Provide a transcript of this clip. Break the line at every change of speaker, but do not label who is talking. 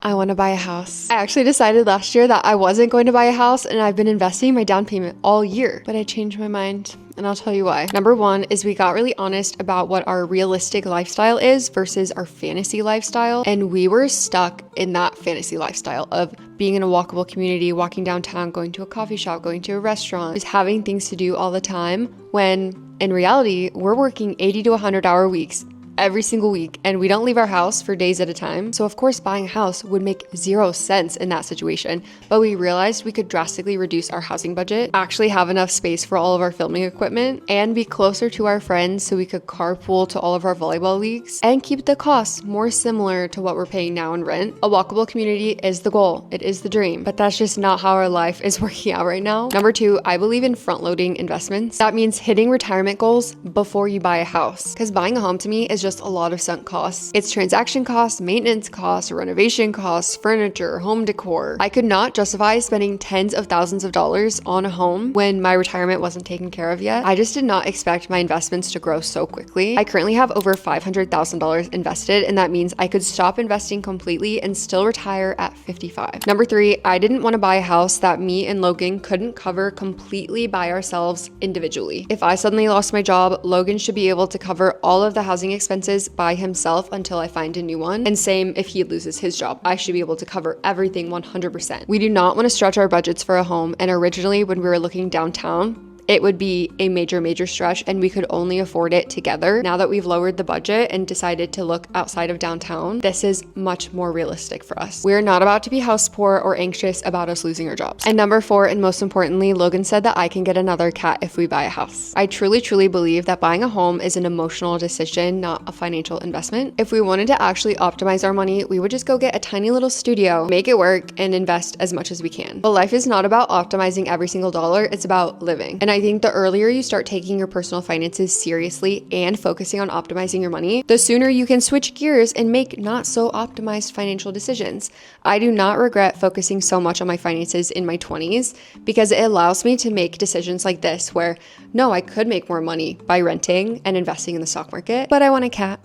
I want to buy a house. I actually decided last year that I wasn't going to buy a house, and I've been investing my down payment all year, but I changed my mind. And I'll tell you why. Number one is we got really honest about what our realistic lifestyle is versus our fantasy lifestyle. And we were stuck in that fantasy lifestyle of being in a walkable community, walking downtown, going to a coffee shop, going to a restaurant, just having things to do all the time, when in reality, we're working 80 to 100-hour weeks every single week, and we don't leave our house for days at a time. So of course, buying a house would make zero sense in that situation. But we realized we could drastically reduce our housing budget, actually have enough space for all of our filming equipment, and be closer to our friends so we could carpool to all of our volleyball leagues and keep the costs more similar to what we're paying now in rent. A walkable community is the goal. It is the dream, but that's just not how our life is working out right now. Number two, I believe in front-loading investments. That means hitting retirement goals before you buy a house, because buying a home to me is just a lot of sunk costs. It's transaction costs, maintenance costs, renovation costs, furniture, home decor. I could not justify spending tens of thousands of dollars on a home when my retirement wasn't taken care of yet. I just did not expect my investments to grow so quickly. I currently have over $500,000 invested, and that means I could stop investing completely and still retire at 55. Number three, I didn't want to buy a house that me and Logan couldn't cover completely by ourselves individually. If I suddenly lost my job, Logan should be able to cover all of the housing expenses by himself until I find a new one. And same if he loses his job. I should be able to cover everything 100%. We do not want to stretch our budgets for a home. And originally when we were looking downtown, it would be a major stretch, and we could only afford it together. Now that we've lowered the budget and decided to look outside of downtown, this is much more realistic for us. We're not about to be house poor or anxious about us losing our jobs. And number four, and most importantly, Logan said that I can get another cat if we buy a house. I truly believe that buying a home is an emotional decision, not a financial investment. If we wanted to actually optimize our money, we would just go get a tiny little studio, make it work, and invest as much as we can. But life is not about optimizing every single dollar, it's about living. And I think the earlier you start taking your personal finances seriously and focusing on optimizing your money, the sooner you can switch gears and make not so optimized financial decisions. I do not regret focusing so much on my finances in my 20s because it allows me to make decisions like this where, no, I could make more money by renting and investing in the stock market, but I want a cat.